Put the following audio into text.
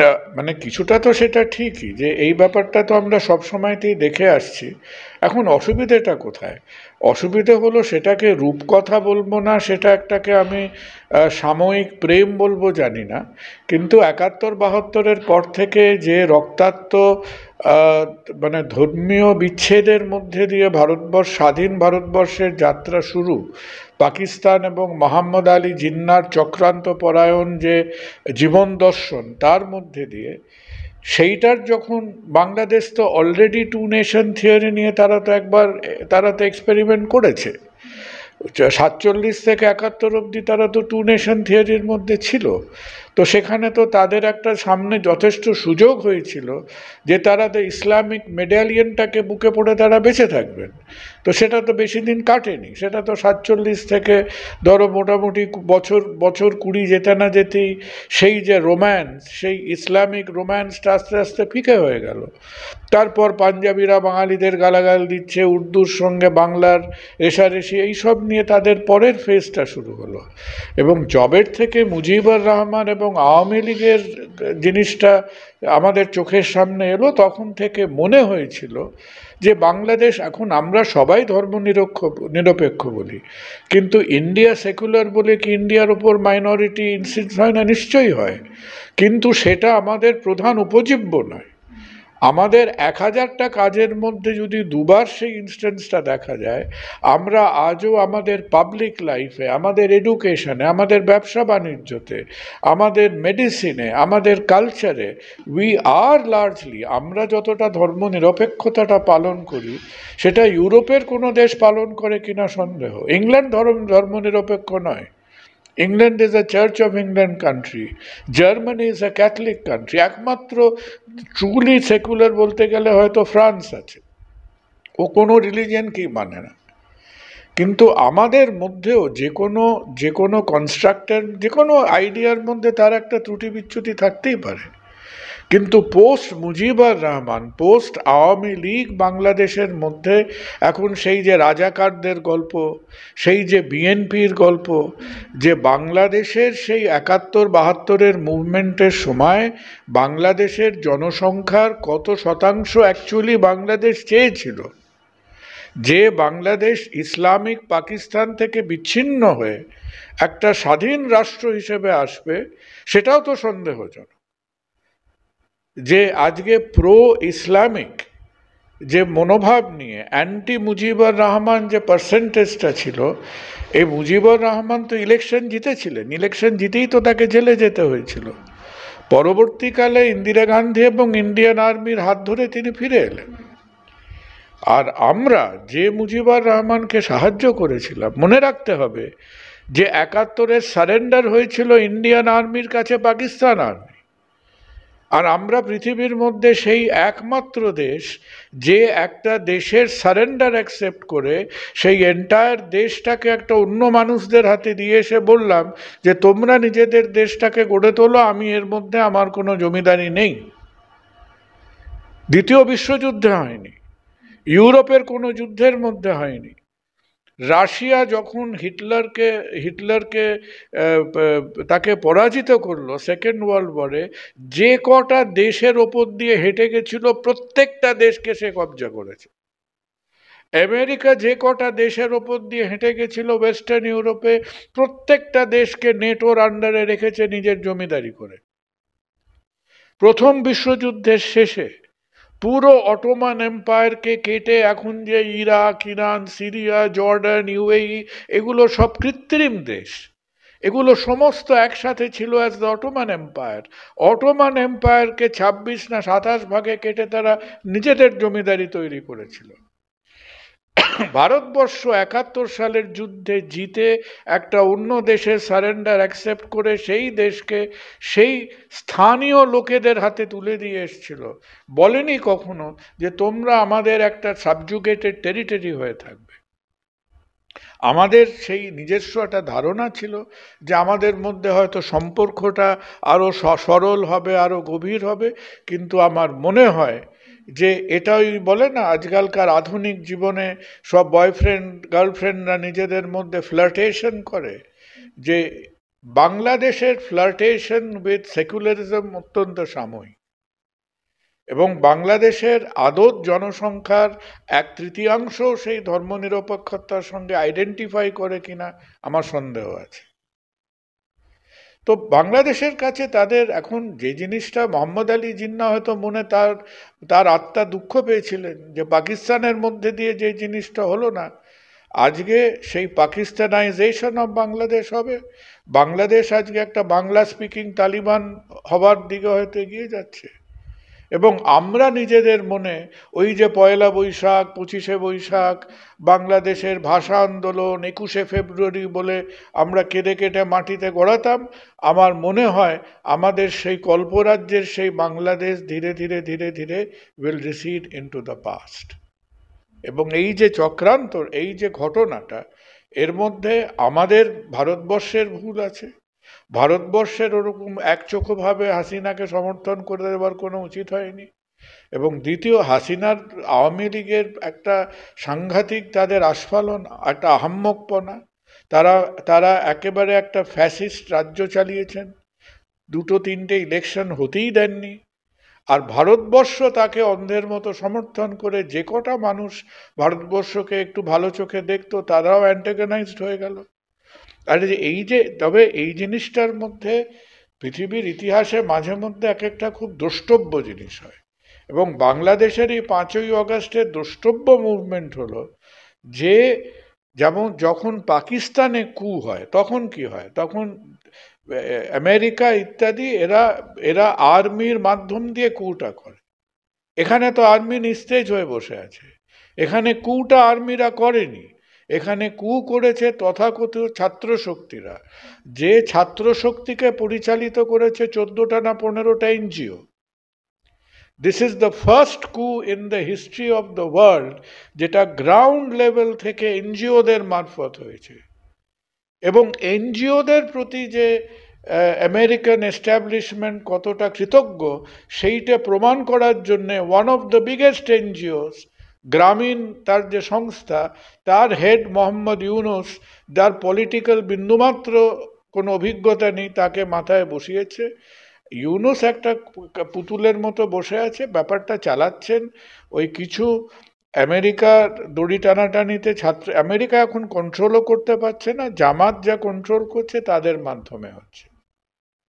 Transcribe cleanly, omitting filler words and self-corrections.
না, মানে কিছুটা তো সেটা ঠিকই যে এই ব্যাপারটা তো আমরা সব সময়তেই দেখে আসছি। এখন অসুবিধেটা কোথায়? অসুবিধে হলো সেটাকে রূপকথা বলবো না, সেটা একটাকে আমি সাময়িক প্রেম বলবো জানি না, কিন্তু 71-72-এর পর থেকে যে রক্তাক্ত আহ, মানে ধর্মীয় বিচ্ছেদের মধ্যে দিয়ে স্বাধীন ভারতবর্ষের যাত্রা শুরু, পাকিস্তান এবং মোহাম্মদ আলী জিন্নাহর চক্রান্ত পরায়ণ যে জীবন দর্শন, তার মধ্যে দিয়ে সেইটার যখন বাংলাদেশ তো অলরেডি টু নেশন থিওরি নিয়ে তারা তো এক্সপেরিমেন্ট করেছে। 47 থেকে 71 অবধি তারা তো টু নেশন থিওরির মধ্যে ছিল। তো সেখানে তো তাদের একটা সামনে যথেষ্ট সুযোগ হয়েছিল যে তারা তো ইসলামিক মেডালিয়নটাকে বুকে পড়ে তারা বেঁচে থাকবেন। তো সেটা তো বেশি দিন কাটেনি, সেটা তো 47 থেকে ধরো মোটামুটি বছর বছর 20 যেতে না যেতেই সেই যে রোম্যান্স, সেই ইসলামিক রোম্যান্সটা আস্তে আস্তে ফিকে হয়ে গেল। তারপর পাঞ্জাবিরা বাঙালিদের গালাগাল দিচ্ছে, উর্দুর সঙ্গে বাংলার রেষারেষি, এইসব নিয়ে তাদের পরের ফেজটা শুরু হলো। এবং জবের থেকে মুজিবুর রহমান এবং আওয়ামী লীগের জিনিসটা আমাদের চোখের সামনে এলো, তখন থেকে মনে হয়েছিল যে বাংলাদেশ, এখন আমরা সবাই নিরপেক্ষ বলি, কিন্তু ইন্ডিয়া সেকুলার বলে কি ইন্ডিয়ার ওপর মাইনরিটি ইনসিস্ট হয় না? নিশ্চয়ই হয়, কিন্তু সেটা আমাদের প্রধান উপজীব্য নয়। আমাদের 1000টা কাজের মধ্যে যদি দুবার সেই ইনস্ট্যান্সটা দেখা যায়, আমরা আজও আমাদের পাবলিক লাইফে, আমাদের এডুকেশনে, আমাদের ব্যবসা বাণিজ্যতে, আমাদের মেডিসিনে, আমাদের কালচারে, উই আর লার্জলি, আমরা যতটা ধর্ম নিরপেক্ষতাটা পালন করি সেটা ইউরোপের কোনো দেশ পালন করে কিনা সন্দেহ। ইংল্যান্ড ধর্ম নিরপেক্ষ নয়। England is a church of England country, Germany is a Catholic country, একমাত্র ট্রুলি সেকুলার বলতে গেলে হয়তো ফ্রান্স আছে, ও কোনো রিলিজিয়নকেই মানে না। কিন্তু আমাদের মধ্যেও যে কোনো কনস্ট্রাক্টের, যে কোনো আইডিয়ার মধ্যে তার একটা ত্রুটি বিচ্যুতি থাকতেই পারে। কিন্তু পোস্ট মুজিবুর রহমান, পোস্ট আওয়ামী লীগ বাংলাদেশের মধ্যে এখন সেই যে রাজাকারদের গল্প, সেই যে বিএনপির গল্প, যে বাংলাদেশের সেই 71-72-এর মুভমেন্টের সময় বাংলাদেশের জনসংখ্যার কত শতাংশ অ্যাকচুয়ালি বাংলাদেশ চেয়েছিল, যে বাংলাদেশ ইসলামিক পাকিস্তান থেকে বিচ্ছিন্ন হয়ে একটা স্বাধীন রাষ্ট্র হিসেবে আসবে, সেটাও তো সন্দেহজনক। যে আজকে প্রো ইসলামিক যে মনোভাব নিয়ে অ্যান্টি মুজিবুর রহমান যে পার্সেন্টেজটা ছিল, এই মুজিবুর রহমান তো ইলেকশন জিতেছিলেন, ইলেকশন জিতেই তো তাকে জেলে যেতে হয়েছিল। পরবর্তীকালে ইন্দিরা গান্ধী এবং ইন্ডিয়ান আর্মির হাত ধরে তিনি ফিরে এলেন। আর আমরা যে মুজিবুর রহমানকে সাহায্য করেছিলাম, মনে রাখতে হবে যে 71-এর সারেন্ডার হয়েছিল ইন্ডিয়ান আর্মির কাছে পাকিস্তান আর্মি। আর আমরা পৃথিবীর মধ্যে সেই একমাত্র দেশ যে একটা দেশের সারেন্ডার অ্যাকসেপ্ট করে সেই এন্টায়ার দেশটাকে একটা অন্য মানুষদের হাতে দিয়ে এসে বললাম যে তোমরা নিজেদের দেশটাকে গড়ে তোলো, আমি এর মধ্যে আমার কোনো জমিদারি নেই। দ্বিতীয় বিশ্বযুদ্ধে হয়নি, ইউরোপের কোনো যুদ্ধের মধ্যে হয়নি। রাশিয়া যখন হিটলারকে তাকে পরাজিত করলো সেকেন্ড ওয়ার্ল্ড ওয়ারে, যে কটা দেশের ওপর দিয়ে হেঁটে গেছিল প্রত্যেকটা দেশকে সে কব্জা করেছে। আমেরিকা যে কটা দেশের ওপর দিয়ে হেঁটে গেছিল ওয়েস্টার্ন ইউরোপে, প্রত্যেকটা দেশকে নেটোর আন্ডারে রেখেছে নিজের জমিদারি করে। প্রথম বিশ্বযুদ্ধের শেষে পুরো অটোমান এম্পায়ারকে কেটে এখন যে Iraq, Iran, Syria, Jordan, UAE, এগুলো সব কৃত্রিম দেশ, এগুলো সমস্ত একসাথে ছিল as the Ottoman empire. Ottoman এম্পায়ারকে 26 না 27 ভাগে কেটে তারা নিজেদের জমিদারি তৈরি করেছিল। ভারতবর্ষ 71 সালের যুদ্ধে জিতে একটা অন্য দেশের সারেন্ডার অ্যাকসেপ্ট করে সেই দেশকে সেই স্থানীয় লোকেদের হাতে তুলে দিয়ে এসেছিল। বলেনি কখনো যে তোমরা আমাদের একটা সাবজুগেটেড টেরিটরি হয়ে থাকবে। আমাদের সেই নিজস্ব একটা ধারণা ছিল যে আমাদের মধ্যে হয়তো সম্পর্কটা আরও সরল হবে, আরও গভীর হবে। কিন্তু আমার মনে হয় যে এটাই বলে না, আজকালকার আধুনিক জীবনে সব বয়ফ্রেন্ড গার্লফ্রেন্ডরা নিজেদের মধ্যে ফ্লার্টেশন করে, যে বাংলাদেশের ফ্লার্টেশন উইথ সেকুলারিজম অত্যন্ত সাময়িক, এবং বাংলাদেশের আদত জনসংখ্যার 1/3 সেই ধর্মনিরপেক্ষতার সঙ্গে আইডেন্টিফাই করে কিনা আমার সন্দেহ আছে। তো বাংলাদেশের কাছে তাদের এখন যে জিনিসটা, মোহাম্মদ আলী জিন্না হয়তো মনে তার তার আত্মা দুঃখ পেয়েছিলেন যে পাকিস্তানের মধ্যে দিয়ে যে জিনিসটা হলো না, আজকে সেই পাকিস্তানাইজেশন অফ বাংলাদেশ হবে। বাংলাদেশ আজকে একটা বাংলা স্পিকিং তালিবান হবার দিকে হয়তো এগিয়ে যাচ্ছে, এবং আমরা নিজেদের মনে ওই যে পয়লা বৈশাখ, 25শে বৈশাখ, বাংলাদেশের ভাষা আন্দোলন, 21শে ফেব্রুয়ারি বলে আমরা কেঁদে কেটে মাটিতে গড়াতাম, আমার মনে হয় আমাদের সেই কল্পরাজ্যের সেই বাংলাদেশ ধীরে ধীরে ধীরে ধীরে উইল রিসিড ইনটু দ্য পাস্ট। এবং এই যে চক্রান্ত, এই যে ঘটনাটা, এর মধ্যে আমাদের ভারতবর্ষের ভুল আছে। ভারতবর্ষের ওরকম একচোখোভাবে হাসিনাকে সমর্থন করে দেওয়ার কোনো উচিত হয়নি। এবং দ্বিতীয়, হাসিনার আওয়ামী লীগের একটা সাংঘাতিক তাদের আস্ফালন, একটা আহাম্মকপনা। তারা তারা একেবারে একটা ফ্যাসিস্ট রাজ্য চালিয়েছেন, 2-3টে ইলেকশন হতেই দেননি। আর ভারতবর্ষ তাকে অন্ধের মতো সমর্থন করে, যে কটা মানুষ ভারতবর্ষকে একটু ভালো চোখে দেখতো তারাও অ্যান্টাগনাইজড হয়ে গেল। আর তবে এই জিনিসটার মধ্যে পৃথিবীর ইতিহাসে মাঝে মধ্যে এক একটা খুব দ্রষ্টব্য জিনিস হয়, এবং বাংলাদেশের এই 5ই অগাস্টের দ্রষ্টব্য মুভমেন্ট হলো যে, যেমন যখন পাকিস্তানে কু হয় তখন কি হয়, তখন আমেরিকা ইত্যাদি এরা এরা আর্মির মাধ্যম দিয়ে কুটা করে। এখানে তো আর্মি নিস্তেজ হয়ে বসে আছে, এখানে কুটা আর্মিরা করেনি, এখানে কু করেছে তথাকথিত ছাত্র শক্তিরা, যে ছাত্র শক্তিকে পরিচালিত করেছে 14টা না 15টা NGO. This is the first coup in the history of the world, যেটা গ্রাউন্ড লেভেল থেকে এনজিওদের মারফত হয়েছে। এবং এনজিওদের প্রতি যে আমেরিকান এস্টাবলিশমেন্ট কতটা কৃতজ্ঞ, সেইটা প্রমাণ করার জন্যে one of the biggest NGOs, গ্রামীণ তার যে সংস্থা, তার হেড মোহাম্মদ ইউনুস, যার পলিটিক্যাল বিন্দুমাত্র কোনো অভিজ্ঞতা নেই, তাকে মাথায় বসিয়েছে। ইউনুস একটা পুতুলের মতো বসে আছে, ব্যাপারটা চালাচ্ছেন ওই কিছু আমেরিকার দড়ি টানাটানিতে। আমেরিকা এখন কন্ট্রোলও করতে পারছে না, জামাত যা কন্ট্রোল করছে তাদের মাধ্যমে হচ্ছে।